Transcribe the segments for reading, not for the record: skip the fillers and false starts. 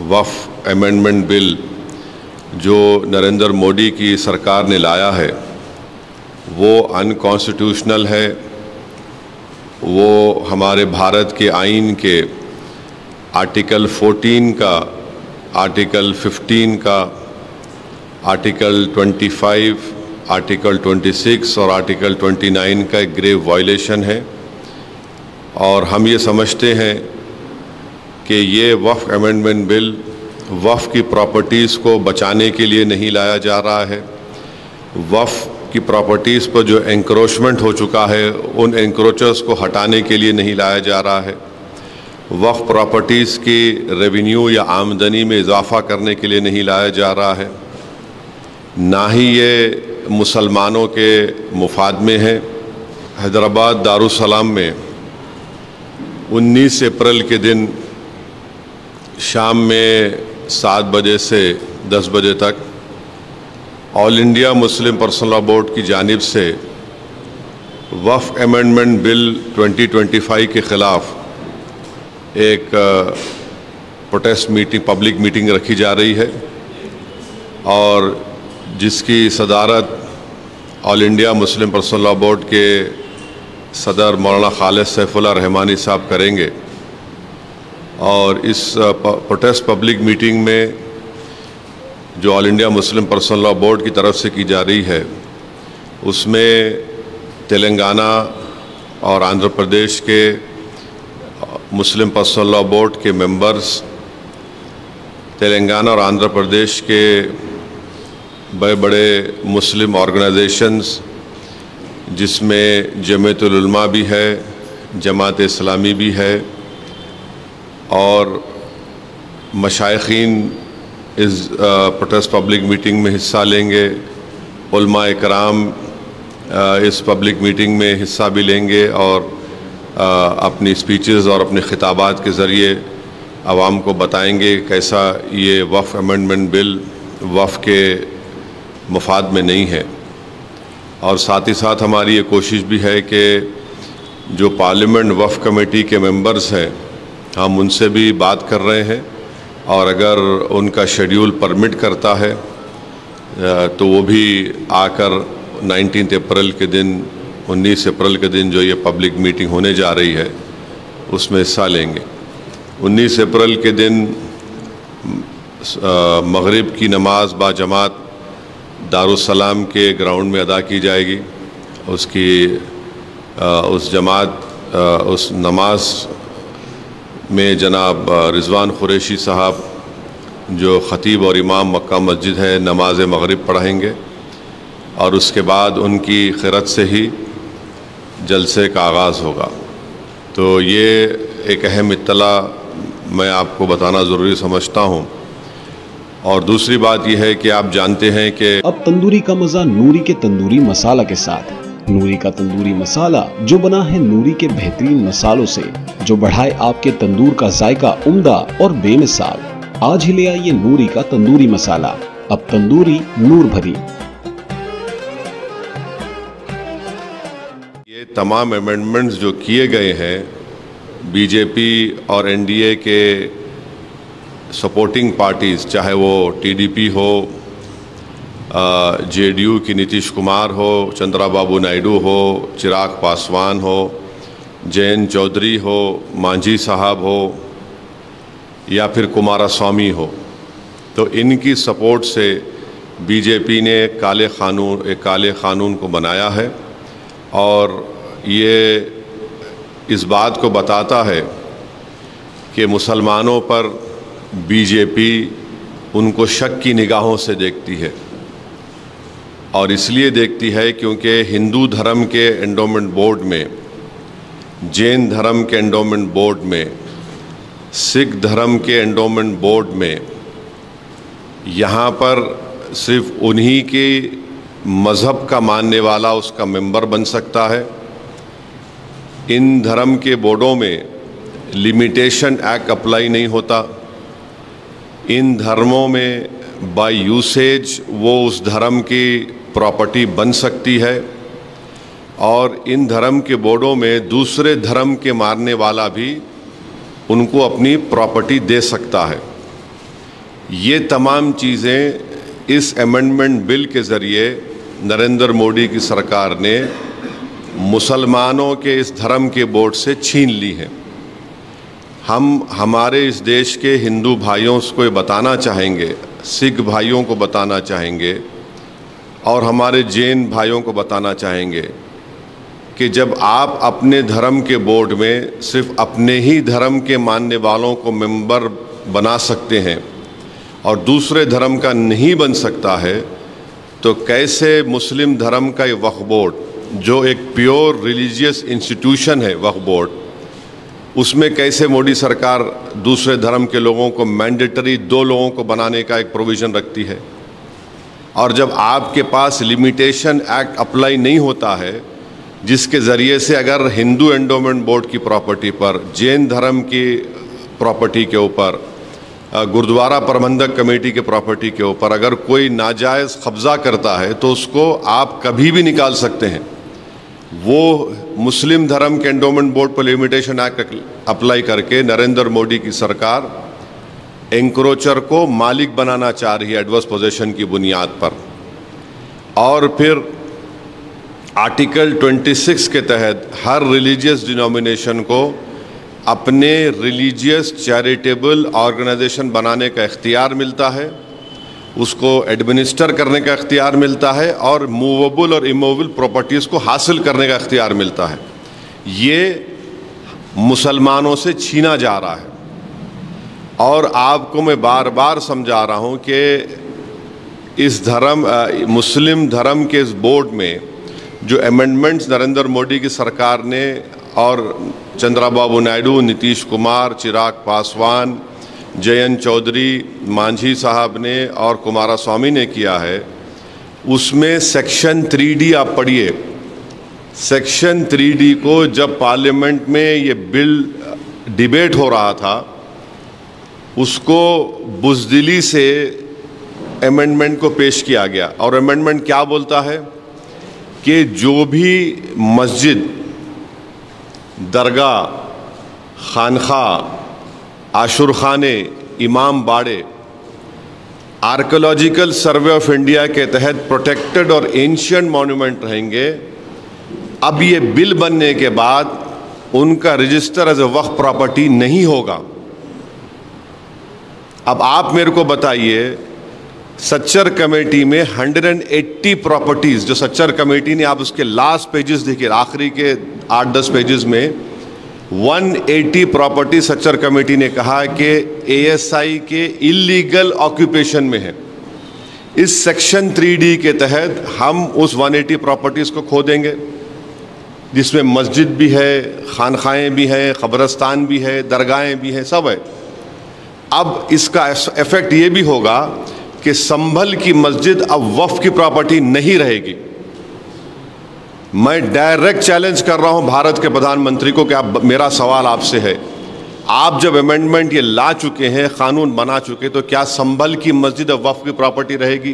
वक्फ amendment bill जो नरेंद्र मोदी की सरकार ने लाया है वो अनकॉन्स्टिट्यूशनल है। वो हमारे भारत के आइन के आर्टिकल 14 का, आर्टिकल 15 का, आर्टिकल 25, आर्टिकल 26 और आर्टिकल 29 का एक ग्रेव वायलेशन है। और हम ये समझते हैं कि ये वक्फ अमेंडमेंट बिल वक्फ की प्रॉपर्टीज़ को बचाने के लिए नहीं लाया जा रहा है। वक्फ की प्रॉपर्टीज़ पर जो एंक्रोचमेंट हो चुका है उन एंक्रोचर्स को हटाने के लिए नहीं लाया जा रहा है। वक्फ प्रॉपर्टीज़ की रेवेन्यू या आमदनी में इजाफ़ा करने के लिए नहीं लाया जा रहा है, ना ही ये मुसलमानों के मुफाद में है। हैदराबाद दारुसलाम में 19 अप्रैल के दिन शाम में 7 बजे से 10 बजे तक all India Muslim personal law board की जानिब से वक्फ अमेंडमेंट बिल 2025 के ख़िलाफ़ एक प्रोटेस्ट मीटिंग, पब्लिक मीटिंग रखी जा रही है और जिसकी सदारत all India Muslim personal law board के सदर मौलाना खालिद सैफुल्लाह रहमानी साहब करेंगे। और इस प्रोटेस्ट पब्लिक मीटिंग में जो all India Muslim personal law board की तरफ से की जा रही है उसमें तेलंगाना और आंध्र प्रदेश के मुस्लिम पर्सनल लॉ बोर्ड के मेंबर्स, तेलंगाना और आंध्र प्रदेश के बड़े बड़े मुस्लिम ऑर्गेनाइजेशंस जिसमें जमीयतुल उलमा भी है, जमात इस्लामी भी है और मशाइखीन इस प्रोटेस्ट पब्लिक मीटिंग में हिस्सा लेंगे। उलमा इकराम इस पब्लिक मीटिंग में हिस्सा भी लेंगे और अपनी स्पीचेस और अपने खिताबात के ज़रिए आवाम को बताएंगे कैसा ये वक्फ अमेंडमेंट बिल वक्फ के मुफाद में नहीं है। और साथ ही साथ हमारी ये कोशिश भी है कि जो पार्लियामेंट वक्फ कमेटी के मेंबर्स हैं हम उनसे भी बात कर रहे हैं और अगर उनका शेड्यूल परमिट करता है तो वो भी आकर 19 अप्रैल के दिन, 19 अप्रैल के दिन जो ये पब्लिक मीटिंग होने जा रही है उसमें हिस्सा लेंगे। 19 अप्रैल के दिन मगरिब की नमाज बाजमात दारुसलाम के ग्राउंड में अदा की जाएगी। उस नमाज में जनाब रिजवान कुरैशी साहब जो ख़तीब और इमाम मक्का मस्जिद है नमाज मगरिब पढ़ाएंगे और उसके बाद उनकी खिरत से ही जलसे का आगाज़ होगा। तो ये एक अहम इत्तला मैं आपको बताना ज़रूरी समझता हूँ। और दूसरी बात यह है कि आप जानते हैं कि अब तंदूरी का मजा नूरी के तंदूरी मसाला के साथ। नूरी का तंदूरी मसाला जो बना है नूरी के बेहतरीन मसालों से, जो बढ़ाए आपके तंदूर का जायका उम्दा और बेमिसाल। आज ही ले आइए नूरी का तंदूरी मसाला, अब तंदूरी नूर भरी। ये तमाम अमेंडमेंट्स जो किए गए हैं बीजेपी और एनडीए के सपोर्टिंग पार्टीज़, चाहे वो टीडीपी हो, जेडीयू की नीतीश कुमार हो, चंद्राबाबू नायडू हो, चिराग पासवान हो, जयंत चौधरी हो, मांझी साहब हो या फिर कुमारस्वामी हो, तो इनकी सपोर्ट से बीजेपी ने एक काले क़ानून को बनाया है। और ये इस बात को बताता है कि मुसलमानों पर बीजेपी उनको शक की निगाहों से देखती है और इसलिए देखती है क्योंकि हिंदू धर्म के एंडोमेंट बोर्ड में, जैन धर्म के एंडोमेंट बोर्ड में, सिख धर्म के एंडोमेंट बोर्ड में यहाँ पर सिर्फ उन्हीं के मज़हब का मानने वाला उसका मेंबर बन सकता है। इन धर्म के बोर्डों में लिमिटेशन एक्ट अप्लाई नहीं होता। इन धर्मों में बाय यूसेज वो उस धर्म की प्रॉपर्टी बन सकती है और इन धर्म के बोर्डों में दूसरे धर्म के मानने वाला भी उनको अपनी प्रॉपर्टी दे सकता है। ये तमाम चीज़ें इस अमेंडमेंट बिल के ज़रिए नरेंद्र मोदी की सरकार ने मुसलमानों के इस धर्म के बोझ से छीन ली हैं। हम हमारे इस देश के हिंदू भाइयों को ये बताना चाहेंगे, सिख भाइयों को बताना चाहेंगे और हमारे जैन भाइयों को बताना चाहेंगे कि जब आप अपने धर्म के बोर्ड में सिर्फ अपने ही धर्म के मानने वालों को मेंबर बना सकते हैं और दूसरे धर्म का नहीं बन सकता है, तो कैसे मुस्लिम धर्म का ये वक्फ बोर्ड, जो एक प्योर रिलीजियस इंस्टीट्यूशन है वक्फ बोर्ड, उसमें कैसे मोदी सरकार दूसरे धर्म के लोगों को मैंडेटरी 2 लोगों को बनाने का एक प्रोविज़न रखती है। और जब आपके पास लिमिटेशन एक्ट अप्लाई नहीं होता है, जिसके ज़रिए से अगर हिंदू एंडोमेंट बोर्ड की प्रॉपर्टी पर, जैन धर्म की प्रॉपर्टी के ऊपर, गुरुद्वारा प्रबंधक कमेटी के प्रॉपर्टी के ऊपर अगर कोई नाजायज़ कब्ज़ा करता है तो उसको आप कभी भी निकाल सकते हैं। वो मुस्लिम धर्म के एंडोमेंट बोर्ड पर लिमिटेशन एक्ट अप्लाई करके नरेंद्र मोदी की सरकार एंक्रोचर को मालिक बनाना चाह रही है एडवर्स पोजेशन की बुनियाद पर। और फिर आर्टिकल 26 के तहत हर रिलीजियस डिनोमिनेशन को अपने रिलीजियस चैरिटेबल ऑर्गेनाइजेशन बनाने का इख्तियार मिलता है, उसको एडमिनिस्टर करने का इख्तियार मिलता है और मूवेबल और इमूवेबल प्रॉपर्टीज़ को हासिल करने का इख्तियार मिलता है। ये मुसलमानों से छीना जा रहा है। और आपको मैं बार बार समझा रहा हूँ कि इस मुस्लिम धर्म के इस बोर्ड में जो अमेंडमेंट्स नरेंद्र मोदी की सरकार ने और चंद्रबाबू नायडू, नीतीश कुमार, चिराग पासवान, जयंत चौधरी, मांझी साहब ने और कुमारस्वामी ने किया है, उसमें सेक्शन 3D आप पढ़िए। सेक्शन 3D को जब पार्लियामेंट में ये बिल डिबेट हो रहा था, उसको बुज़दिली से अमेंडमेंट को पेश किया गया। और अमेंडमेंट क्या बोलता है कि जो भी मस्जिद, दरगाह, खानखा, आशुरखाने, इमाम बाड़े आर्कियोलॉजिकल सर्वे ऑफ इंडिया के तहत प्रोटेक्टेड और एंशिएंट मॉन्यूमेंट रहेंगे, अब ये बिल बनने के बाद उनका रजिस्टर एज ए वक्फ प्रॉपर्टी नहीं होगा। अब आप मेरे को बताइए, सच्चर कमेटी में 180 प्रॉपर्टीज़ जो सच्चर कमेटी ने, आप उसके लास्ट पेजेस देखिए, आखिरी के 8-10 पेजेस में 180 प्रॉपर्टी सच्चर कमेटी ने कहा कि ASI के इलीगल ऑक्यूपेशन में है। इस सेक्शन 3D के तहत हम उस 180 प्रॉपर्टीज़ को खो देंगे, जिसमें मस्जिद भी है, खानखाएँ भी हैं, क़ब्रस्तान भी है, दरगाहें भी हैं, सब है। अब इसका इफ़ेक्ट ये भी होगा कि संभल की मस्जिद अब वक्फ की प्रॉपर्टी नहीं रहेगी। मैं डायरेक्ट चैलेंज कर रहा हूं भारत के प्रधानमंत्री को कि आप, मेरा सवाल आपसे है, आप जब अमेंडमेंट ये ला चुके हैं, कानून बना चुके, तो क्या संभल की मस्जिद अब वक्फ की प्रॉपर्टी रहेगी?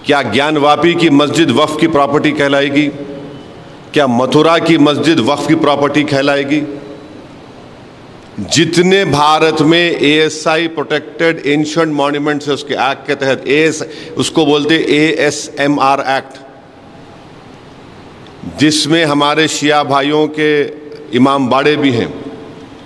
क्या ज्ञानवापी की मस्जिद वक्फ की प्रॉपर्टी कहलाएगी? क्या मथुरा की मस्जिद वक्फ की प्रॉपर्टी कहलाएगी? जितने भारत में ASI प्रोटेक्टेड एंशिएंट मॉन्यूमेंट्स है, उसके एक्ट के तहत उसको बोलते ASMR एक्ट, जिसमें हमारे शिया भाइयों के इमाम बाड़े भी हैं,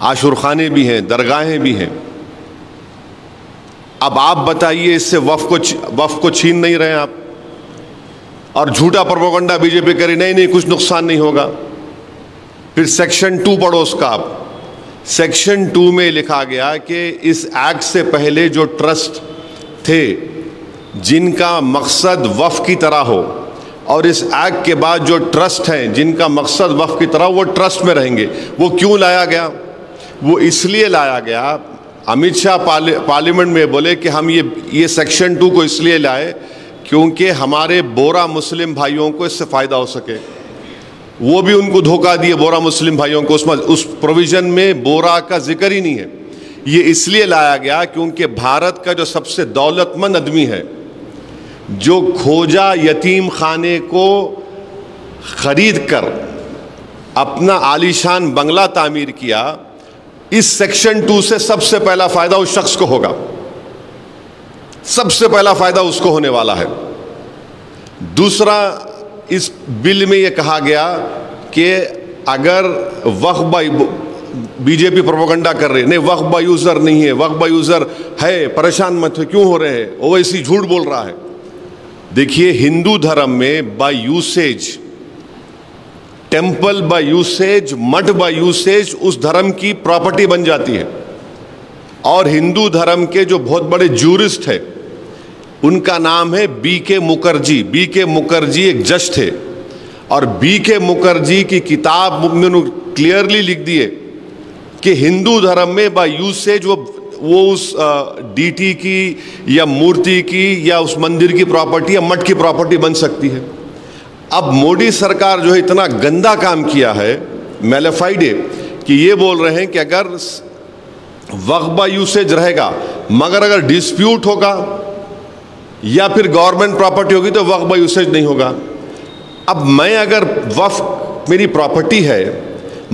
आशुरखाने भी हैं, दरगाहें भी हैं। अब आप बताइए, इससे वक्फ को छीन नहीं रहे आप? और झूठा प्रोपेगेंडा बीजेपी करी, नहीं कुछ नुकसान नहीं होगा। फिर सेक्शन 2 पढ़ो उसका आप। सेक्शन 2 में लिखा गया कि इस एक्ट से पहले जो ट्रस्ट थे जिनका मकसद वक्फ की तरह हो, और इस एक्ट के बाद जो ट्रस्ट हैं जिनका मकसद वक्फ की तरह, वो ट्रस्ट में रहेंगे। वो क्यों लाया गया? वो इसलिए लाया गया, अमित शाह पार्लियामेंट में बोले कि हम ये सेक्शन 2 को इसलिए लाए क्योंकि हमारे बोरा मुस्लिम भाइयों को इससे फ़ायदा हो सके। वो भी उनको धोखा दिए बोरा मुस्लिम भाइयों को, उस प्रोविज़न में बोरा का जिक्र ही नहीं है। ये इसलिए लाया गया क्योंकि भारत का जो सबसे दौलतमंद आदमी है, जो खोजा यतीम खाने को खरीद कर अपना आलीशान बंगला तामीर किया, इस सेक्शन 2 से सबसे पहला फ़ायदा उस शख्स को होगा। सबसे पहला फायदा उसको होने वाला है। दूसरा, इस बिल में यह कहा गया कि अगर वक्फ बाय, बीजेपी प्रोपेगेंडा कर रही है, नहीं वक्फ बाय यूजर नहीं है, वक्फ बाय यूजर है, परेशान मत हो, क्यों हो रहे हैं, ओवैसी झूठ बोल रहा है। देखिए, हिंदू धर्म में by usage, temple by usage, मठ बाय यूसेज उस धर्म की प्रॉपर्टी बन जाती है। और हिंदू धर्म के जो बहुत बड़े जूरिस्ट है, उनका नाम है B.K. मुखर्जी। B.K. मुखर्जी एक जज थे, और B.K. मुखर्जी की किताब में उन्होंने क्लियरली लिख दिए कि हिंदू धर्म में बाय यूसेज वो उस डीटी की या मूर्ति की या उस मंदिर की प्रॉपर्टी या मठ की प्रॉपर्टी बन सकती है। अब मोदी सरकार जो है इतना गंदा काम किया है, मैलेफाइड है, कि ये बोल रहे हैं कि अगर वक्फ बाय यूसेज रहेगा, मगर अगर डिस्प्यूट होगा या फिर गवर्नमेंट प्रॉपर्टी होगी तो वक्फ बाय यूसेज नहीं होगा। अब मैं अगर वक्फ मेरी प्रॉपर्टी है,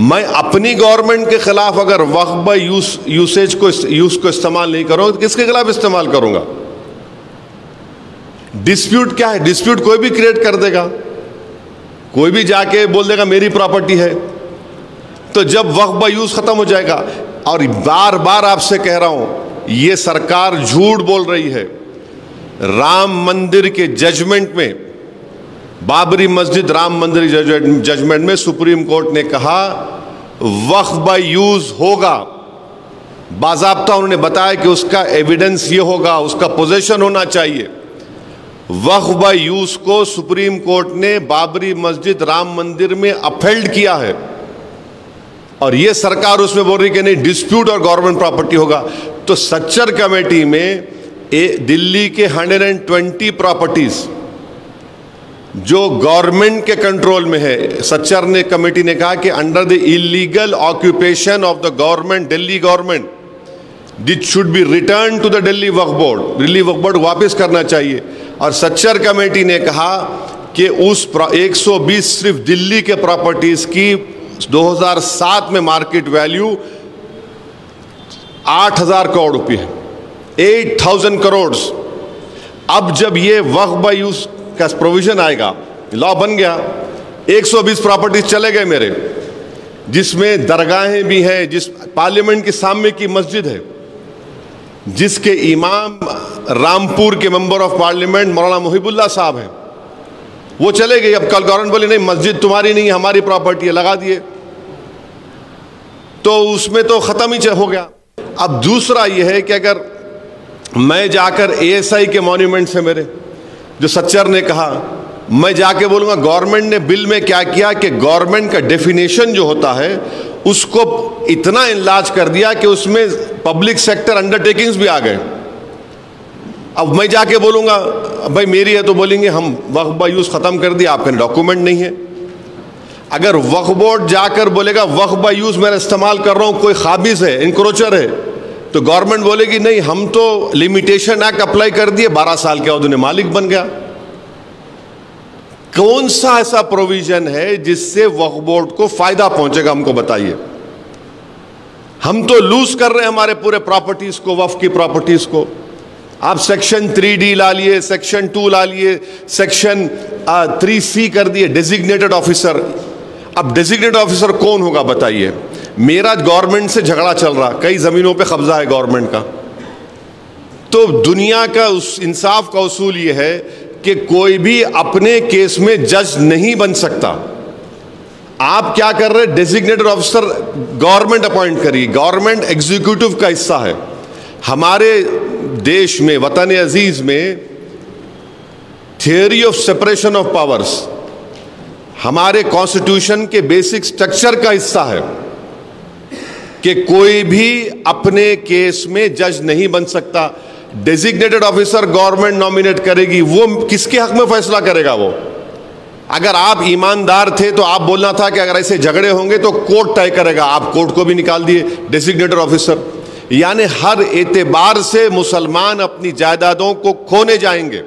मैं अपनी गवर्नमेंट के खिलाफ अगर वक्फ बाय यूसेज को इस्तेमाल नहीं करूंगा तो किसके खिलाफ इस्तेमाल करूंगा? डिस्प्यूट क्या है? डिस्प्यूट कोई भी क्रिएट कर देगा, कोई भी जाके बोल देगा मेरी प्रॉपर्टी है, तो जब वक्फ बाय यूज खत्म हो जाएगा। और बार बार आपसे कह रहा हूं, ये सरकार झूठ बोल रही है। राम मंदिर के जजमेंट में, बाबरी मस्जिद राम मंदिर जजमेंट में सुप्रीम कोर्ट ने कहा वक्फ बाय यूज होगा, बाज़ाब्ता उन्होंने बताया कि उसका एविडेंस ये होगा, उसका पोजेशन होना चाहिए। वक्फ बाय यूज को सुप्रीम कोर्ट ने बाबरी मस्जिद राम मंदिर में अपहेल्ड किया है, और ये सरकार उसमें बोल रही कि नहीं डिस्प्यूट और गवर्नमेंट प्रॉपर्टी होगा। तो सच्चर कमेटी में दिल्ली के 120 प्रॉपर्टीज जो गवर्नमेंट के कंट्रोल में है, सच्चर ने कमेटी ने कहा कि under the illegal occupation of the government, Delhi government, this should be return to the Delhi वक्फ बोर्ड, दिल्ली वक्फ बोर्ड वापस करना चाहिए। और सच्चर कमेटी ने कहा कि उस 120 सिर्फ दिल्ली के प्रॉपर्टीज की 2007 में मार्केट वैल्यू 8,000 करोड़ रुपये है, 8,000 करोड़। अब जब ये वक्फ बाय यूज का प्रोविजन आएगा, लॉ बन गया, 120 प्रॉपर्टीज चले गए मेरे, जिसमें दरगाहें भी हैं, जिस पार्लियामेंट के सामने की मस्जिद है, जिसके इमाम रामपुर के मेंबर ऑफ पार्लियामेंट मौलाना मुहिबुल्लाह साहब हैं, वो चले गए। अब कल गवर्नमेंट बोले नहीं मस्जिद तुम्हारी नहीं, हमारी प्रॉपर्टी है, लगा दिए, तो उसमें तो खत्म ही हो गया। अब दूसरा यह है कि अगर मैं जाकर ASI के मॉन्यूमेंट से मेरे, जो सच्चर ने कहा, मैं जाके बोलूंगा गवर्नमेंट ने बिल में क्या किया कि गवर्नमेंट का डेफिनेशन जो होता है उसको इतना इनलार्ज कर दिया कि उसमें पब्लिक सेक्टर अंडरटेकिंग्स भी आ गए। अब मैं जाके बोलूंगा भाई मेरी है, तो बोलेंगे हम वक्फ बाय यूज खत्म कर दिया, आपका डॉक्यूमेंट नहीं है। अगर वक्फ बोर्ड जाकर बोलेगा वक्फ बाय यूज मैं इस्तेमाल कर रहा हूं, कोई खाबिज है, इंक्रोचर है, तो गवर्नमेंट बोलेगी नहीं हम तो लिमिटेशन एक्ट अप्लाई कर दिए, 12 साल के बाद उन्हें मालिक बन गया। कौन सा ऐसा प्रोविजन है जिससे वक्फ बोर्ड को फायदा पहुंचेगा, हमको बताइए। हम तो लूज कर रहे हैं हमारे पूरे प्रॉपर्टीज को, वक्फ की प्रॉपर्टीज को। आप सेक्शन 3D ला लिए, सेक्शन 2 ला लिए, सेक्शन 3C कर दिए, डेजिग्नेटेड ऑफिसर। अब डेजिग्नेटेड ऑफिसर कौन होगा बताइए? मेरा गवर्नमेंट से झगड़ा चल रहा, कई जमीनों पे कब्जा है गवर्नमेंट का, तो दुनिया का उस इंसाफ का उसूल ये है कि कोई भी अपने केस में जज नहीं बन सकता। आप क्या कर रहे हैं? डेजिग्नेटेड ऑफिसर गवर्नमेंट अपॉइंट करिए, गवर्नमेंट एग्जीक्यूटिव का हिस्सा है। हमारे देश में, वतन अजीज में, theory of separation of powers हमारे कॉन्स्टिट्यूशन के बेसिक स्ट्रक्चर का हिस्सा है कि कोई भी अपने केस में जज नहीं बन सकता। डेजिग्नेटेड ऑफिसर गवर्नमेंट नॉमिनेट करेगी, वो किसके हक में फैसला करेगा? वो अगर आप ईमानदार थे तो आप बोलना था कि अगर ऐसे झगड़े होंगे तो कोर्ट तय करेगा, आप कोर्ट को भी निकाल दिए डेजिग्नेटेड ऑफिसर। यानी हर एतबार से मुसलमान अपनी जायदादों को खोने जाएंगे।